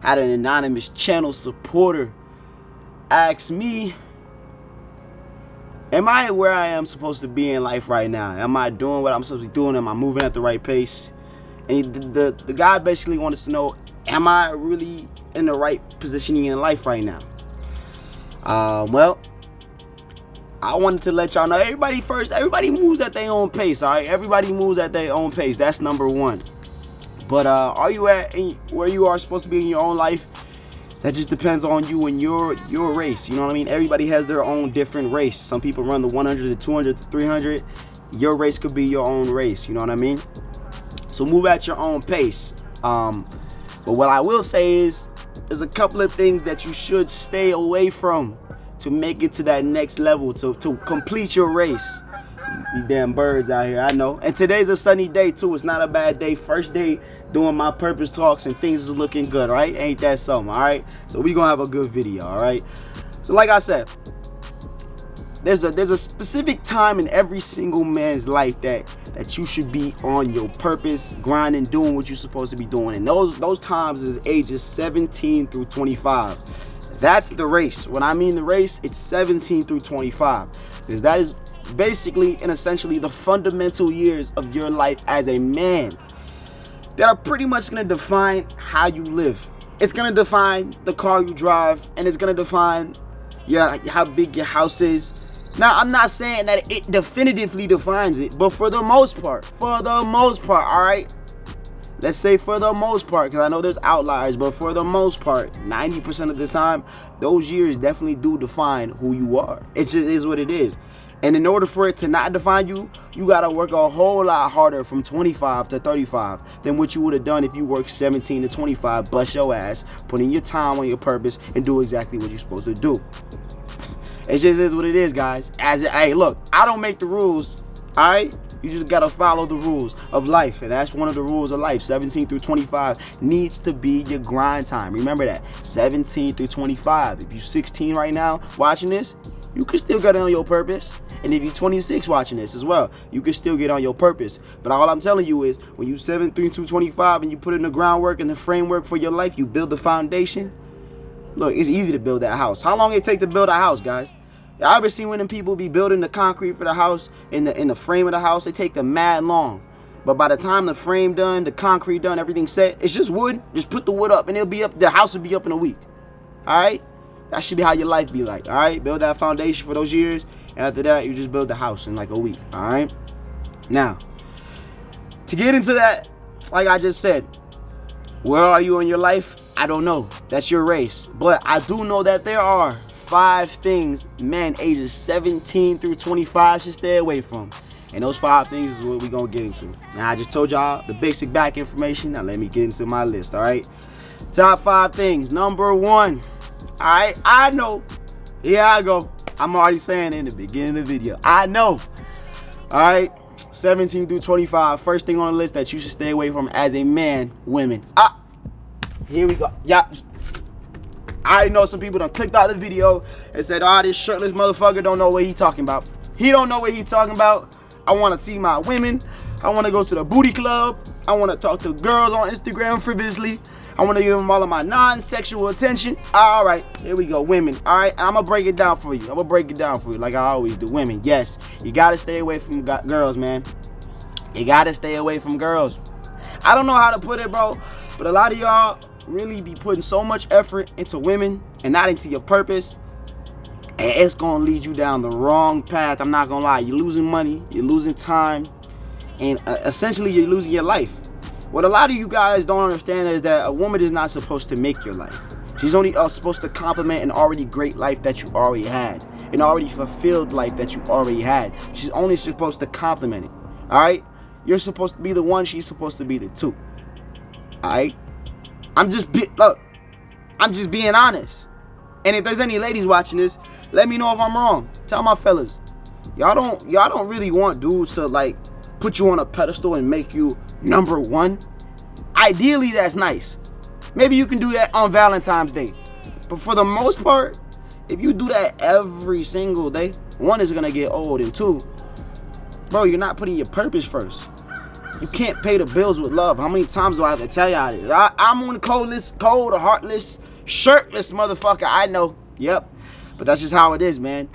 Had an anonymous channel supporter ask me, am I where I am supposed to be in life right now? Am I doing what I'm supposed to be doing? Am I moving at the right pace? And the guy basically wanted to know, am I really in the right positioning in life right now? Well, I wanted to let y'all know, everybody moves at their own pace, all right? Everybody moves at their own pace. That's number one. But are you at where you are supposed to be in your own life? That just depends on you and your race. You know what I mean? Everybody has their own different race. Some people run the 100, the 200, the 300. Your race could be your own race. You know what I mean? So move at your own pace. But what I will say is, there's a couple of things that you should stay away from to make it to that next level, to complete your race. These damn birds out here, I know. And today's a sunny day too. It's not a bad day. First day doing my purpose talks and things is looking good, right? Ain't that something, all right? So we gonna have a good video, all right? So like I said, there's a specific time in every single man's life that you should be on your purpose, grinding, doing what you're supposed to be doing. And those times is ages 17 through 25. That's the race. When I mean the race, it's 17 through 25. Because that is basically and essentially the fundamental years of your life as a man that are pretty much going to define how you live. It's going to define the car you drive, and it's going to define how big your house is. Now, I'm not saying that it definitively defines it, but for the most part, all right? Let's say for the most part, because I know there's outliers, but for the most part, 90% of the time, those years definitely do define who you are. It just is what it is. And in order for it to not define you, you got to work a whole lot harder from 25 to 35 than what you would have done if you worked 17 to 25, bust your ass, put in your time on your purpose, and do exactly what you're supposed to do. It just is what it is, guys. Hey, look, I don't make the rules, all right? You just got to follow the rules of life, and that's one of the rules of life. 17 through 25 needs to be your grind time. Remember that, 17 through 25. If you're 16 right now watching this, you can still get on your purpose. And if you're 26 watching this as well, you can still get on your purpose. But all I'm telling you is, when you 17 through 25 and you put in the groundwork and the framework for your life, you build the foundation. Look, it's easy to build that house. How long it take to build a house, guys? I ever seen when them people be building the concrete for the house, in the frame of the house, it take them mad long. But by the time the frame done, the concrete done, everything set, it's just wood. Just put the wood up and it'll be up. The house will be up in a week. All right? That should be how your life be like. All right? Build that foundation for those years. And after that, you just build the house in like a week. All right? Now, to get into that, like I just said, where are you in your life? I don't know. That's your race. But I do know that there are 5 things men ages 17 through 25 should stay away from. And those 5 things is what we're going to get into. Now, I just told y'all the basic back information. Now, let me get into my list, all right? Top 5 things. Number 1. All right? I know. Here I go. I'm already saying it in the beginning of the video. I know. All right? 17 through 25. First thing on the list that you should stay away from as a man, women. Here we go. Yeah. I already know some people done clicked out the video and said, this shirtless motherfucker don't know what he talking about. He don't know what he talking about. I want to see my women. I want to go to the booty club. I want to talk to girls on Instagram frivolously. I want to give them all of my non-sexual attention. All right, here we go, women. All right, I'm going to break it down for you. Like I always do. Women, yes, you got to stay away from girls, man. You got to stay away from girls. I don't know how to put it, bro, but a lot of y'all really be putting so much effort into women and not into your purpose, and it's going to lead you down the wrong path. I'm not going to lie. You're losing money. You're losing time. And essentially, you're losing your life. What a lot of you guys don't understand is that a woman is not supposed to make your life. She's only supposed to complement an already great life that you already had, an already fulfilled life that you already had. She's only supposed to complement it. All right? You're supposed to be the one. She's supposed to be the two. All right? I'm just being honest. And if there's any ladies watching this, let me know if I'm wrong. Tell my fellas, y'all don't really want dudes to like put you on a pedestal and make you number 1. Ideally, that's nice. Maybe you can do that on Valentine's Day. But for the most part, if you do that every single day, 1 is gonna get old, and 2, bro, you're not putting your purpose first. You can't pay the bills with love. How many times do I have to tell y'all this? I'm on the cold, heartless, shirtless motherfucker. I know. Yep. But that's just how it is, man.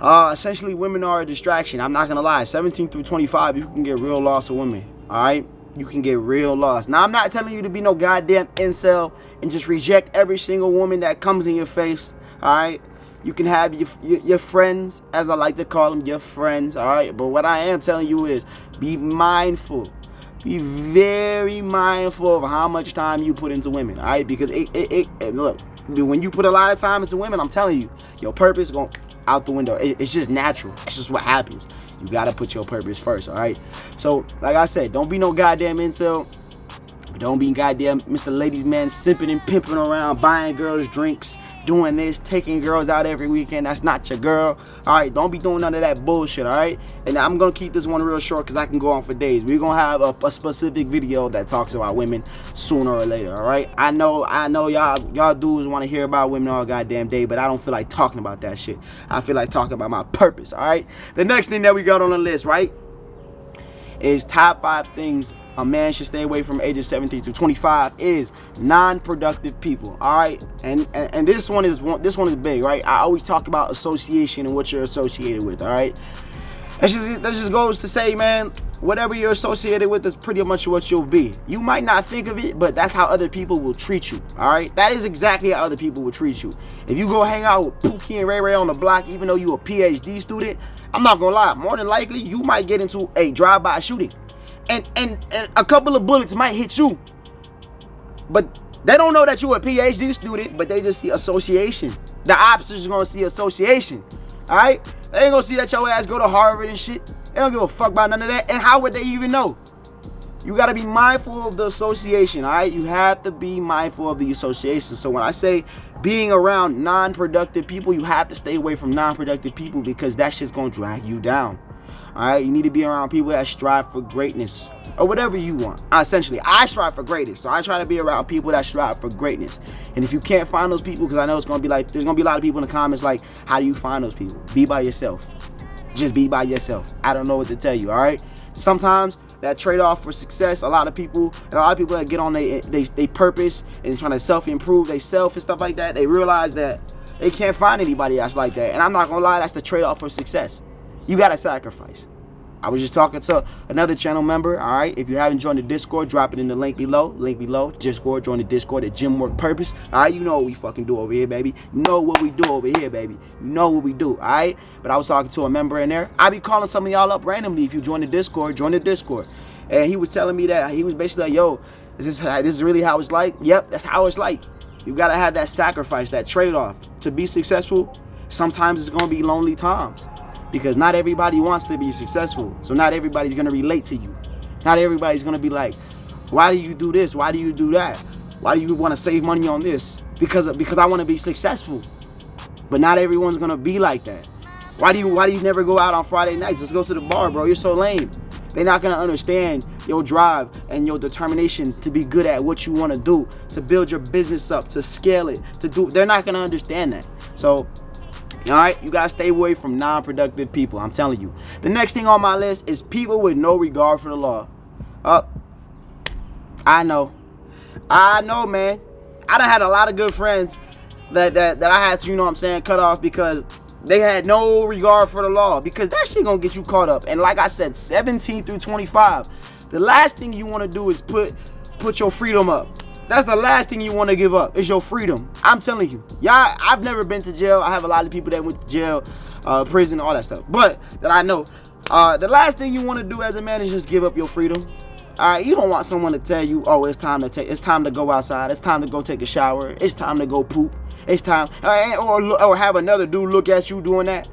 Essentially, women are a distraction. I'm not gonna lie. 17 through 25, you can get real lost of women. All right, you can get real lost. Now, I'm not telling you to be no goddamn incel and just reject every single woman that comes in your face. All right, you can have your friends, as I like to call them, your friends. All right, but what I am telling you is be mindful. Be very mindful of how much time you put into women. All right, because it look, when you put a lot of time into women, I'm telling you, your purpose is going out the window. It's just natural. It's just what happens. You gotta put your purpose first, all right? So, like I said, don't be no goddamn incel. Don't be goddamn Mr. Ladies Man simping and pimping around, buying girls drinks, doing this, taking girls out every weekend. That's not your girl. All right, don't be doing none of that bullshit, all right? And I'm going to keep this one real short because I can go on for days. We're going to have a specific video that talks about women sooner or later, all right? I know y'all dudes want to hear about women all goddamn day, but I don't feel like talking about that shit. I feel like talking about my purpose, all right? The next thing that we got on the list, right, is top 5 things a man should stay away from ages 17 to 25 is non-productive people. All right, and this one is big, right? I always talk about association and what you're associated with. All right, that just goes to say, man, whatever you're associated with is pretty much what you'll be. You might not think of it, but that's how other people will treat you. All right, that is exactly how other people will treat you. If you go hang out with Pookie and Ray Ray on the block, even though you're a PhD student, I'm not gonna lie, more than likely you might get into a drive-by shooting. And a couple of bullets might hit you. But they don't know that you're a PhD student, but they just see association. The officers are gonna see association. Alright? They ain't gonna see that your ass go to Harvard and shit. They don't give a fuck about none of that. And how would they even know? You gotta be mindful of the association, alright? You have to be mindful of the association. So when I say being around non-productive people, you have to stay away from non-productive people because that shit's gonna drag you down. Alright, you need to be around people that strive for greatness or whatever you want. Essentially, I strive for greatness, so I try to be around people that strive for greatness. And if you can't find those people, because I know it's gonna be like, there's gonna be a lot of people in the comments like, how do you find those people? Be by yourself. Just be by yourself. I don't know what to tell you. Alright, sometimes that trade-off for success, a lot of people that get on they purpose and trying to self-improve themselves and stuff like that, they realize that they can't find anybody else like that. And I'm not gonna lie, that's the trade-off for success. You gotta sacrifice. I was just talking to another channel member. All right, if you haven't joined the Discord, drop it in the link below. Discord, join the Discord at Gym Work Purpose. All right, you know what we fucking do over here, baby. You know what we do over here, baby. You know what we do. All right, but I was talking to a member in there. I be calling some of y'all up randomly. If you join the Discord, and he was telling me that he was basically like, yo, this is really how it's like. Yep, that's how it's like. You gotta have that sacrifice, that trade-off to be successful. Sometimes it's gonna be lonely times. Because not everybody wants to be successful. So not everybody's going to relate to you. Not everybody's going to be like, why do you do this? Why do you do that? Why do you want to save money on this? Because I want to be successful. But not everyone's going to be like that. Why do you never go out on Friday nights? Let's go to the bar, bro. You're so lame. They're not going to understand your drive and your determination to be good at what you want to do, to build your business up, to scale it, they're not going to understand that. So, all right, you gotta stay away from non-productive people. I'm telling you. The next thing on my list is people with no regard for the law. I know, man. I done had a lot of good friends that I had to, you know what I'm saying, cut off because they had no regard for the law. Because that shit gonna get you caught up. And like I said, 17 through 25, the last thing you want to do is put your freedom up. That's the last thing you want to give up, is your freedom. I'm telling you. Y'all, I've never been to jail. I have a lot of people that went to jail, prison, all that stuff. But that I know. The last thing you want to do as a man is just give up your freedom. All right, you don't want someone to tell you, oh, it's time to go outside. It's time to go take a shower. It's time to go poop. It's time, or have another dude look at you doing that.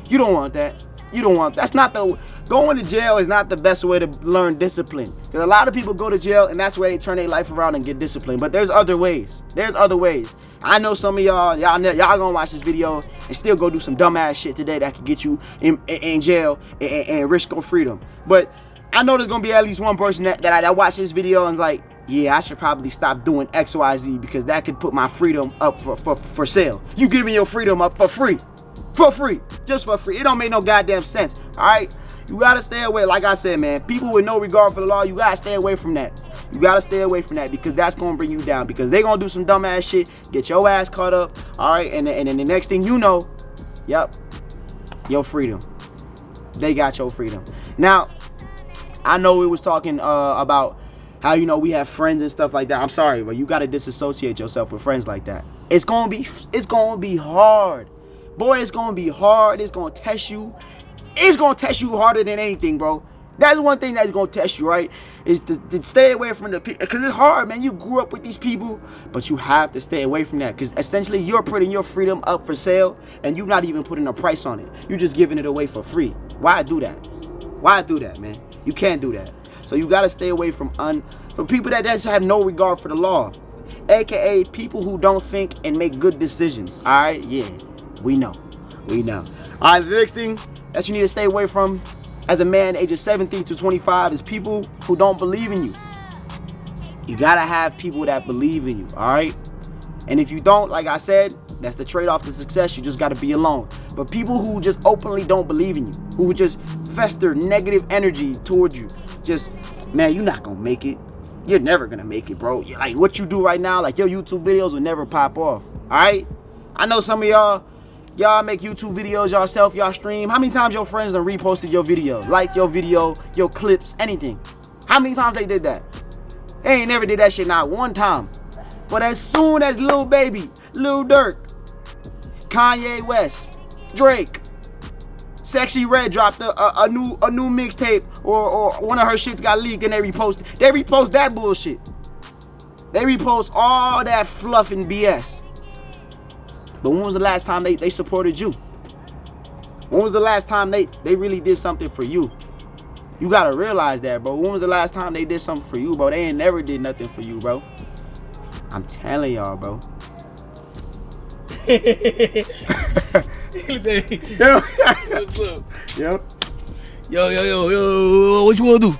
You don't want that. You don't want. That's not the. Going to jail is not the best way to learn discipline. Because a lot of people go to jail and that's where they turn their life around and get disciplined. But there's other ways. I know some of y'all gonna watch this video and still go do some dumbass shit today that could get you in jail and risk your freedom. But I know there's gonna be at least one person that watch this video and is like, yeah, I should probably stop doing X, Y, Z because that could put my freedom up for sale. You giving your freedom up for free. For free. Just for free. It don't make no goddamn sense. All right? You gotta stay away. Like I said, man, people with no regard for the law, you gotta stay away from that. You gotta stay away from that because that's gonna bring you down. Because they gonna do some dumbass shit, get your ass caught up, all right, and then the next thing you know, yep, your freedom. They got your freedom. Now, I know we was talking about how, you know, we have friends and stuff like that. I'm sorry, but you gotta disassociate yourself with friends like that. It's gonna be hard. Boy, it's gonna be hard. It's gonna test you. It's gonna test you harder than anything, bro. That's one thing that's gonna test you, right? Is to stay away from the people. Because it's hard, man. You grew up with these people, but you have to stay away from that. Because essentially, you're putting your freedom up for sale, and you're not even putting a price on it. You're just giving it away for free. Why do that? Why do that, man? You can't do that. So you gotta stay away from people that just have no regard for the law. AKA people who don't think and make good decisions. Alright? Yeah. We know. Alright, the next thing that you need to stay away from as a man ages 17 to 25 is people who don't believe in you. You gotta have people that believe in you, alright? And if you don't, like I said, that's the trade-off to success. You just gotta be alone. But people who just openly don't believe in you, who just fester negative energy towards you, just, man, you're not gonna make it. You're never gonna make it, bro. Like what you do right now, like your YouTube videos will never pop off, alright? I know some of y'all make YouTube videos yourself, y'all stream. How many times your friends have reposted your video, liked your video, your clips, anything? How many times they did that? They ain't never did that shit not one time. But as soon as Lil Baby, Lil Durk, Kanye West, Drake, Sexy Red dropped a new mixtape or one of her shits got leaked and they repost that bullshit. They repost all that fluff and BS. But when was the last time they supported you? When was the last time they really did something for you? You gotta realize that, bro. When was the last time they did something for you, bro? They ain't never did nothing for you, bro. I'm telling y'all, bro. Yo. What's up? Yo. Yo. What you wanna do?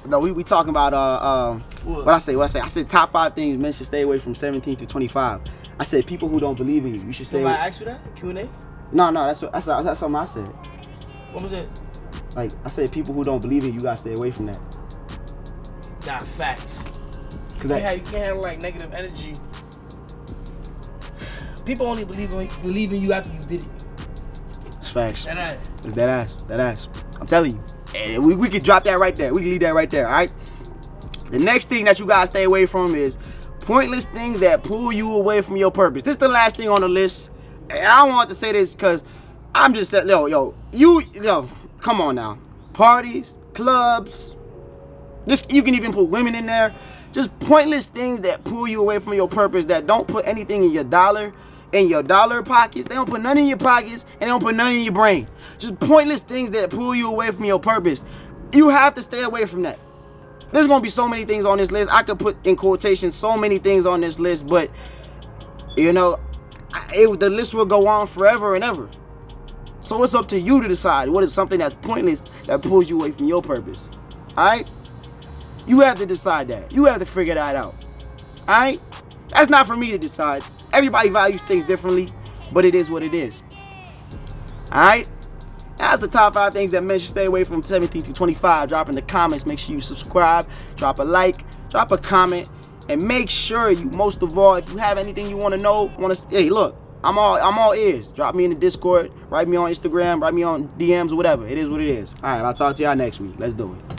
No, we talking about what I say. I said top 5 things men should stay away from 17 to 25. I said people who don't believe in you. You should stay. Did I ask you that? Q&A? No, that's something I said. What was it? Like I said, people who don't believe in you gotta stay away from that. Nah, facts. Cause you can't have like negative energy. People only believe in you after you did it. It's facts. That ass. It's that ass. I'm telling you. And we could drop that right there. We can leave that right there, alright? The next thing that you gotta stay away from is pointless things that pull you away from your purpose. This is the last thing on the list. And I want to say this because I'm just saying, yo, come on now. Parties, clubs, you can even put women in there. Just pointless things that pull you away from your purpose, that don't put anything in your dollar pockets. They don't put none in your pockets and they don't put none in your brain. Just pointless things that pull you away from your purpose. You have to stay away from that. There's gonna be so many things on this list. I could put in quotation so many things on this list, but you know, the list will go on forever and ever. So it's up to you to decide what is something that's pointless that pulls you away from your purpose. Alright? You have to decide that. You have to figure that out. Alright? That's not for me to decide. Everybody values things differently, but it is what it is. Alright? That's the top 5 things that men should stay away from 17 to 25. Drop in the comments. Make sure you subscribe. Drop a like. Drop a comment. And make sure you, most of all, if you have anything you want to know, hey, look, I'm all ears. Drop me in the Discord. Write me on Instagram. Write me on DMs or whatever. It is what it is. All right, I'll talk to y'all next week. Let's do it.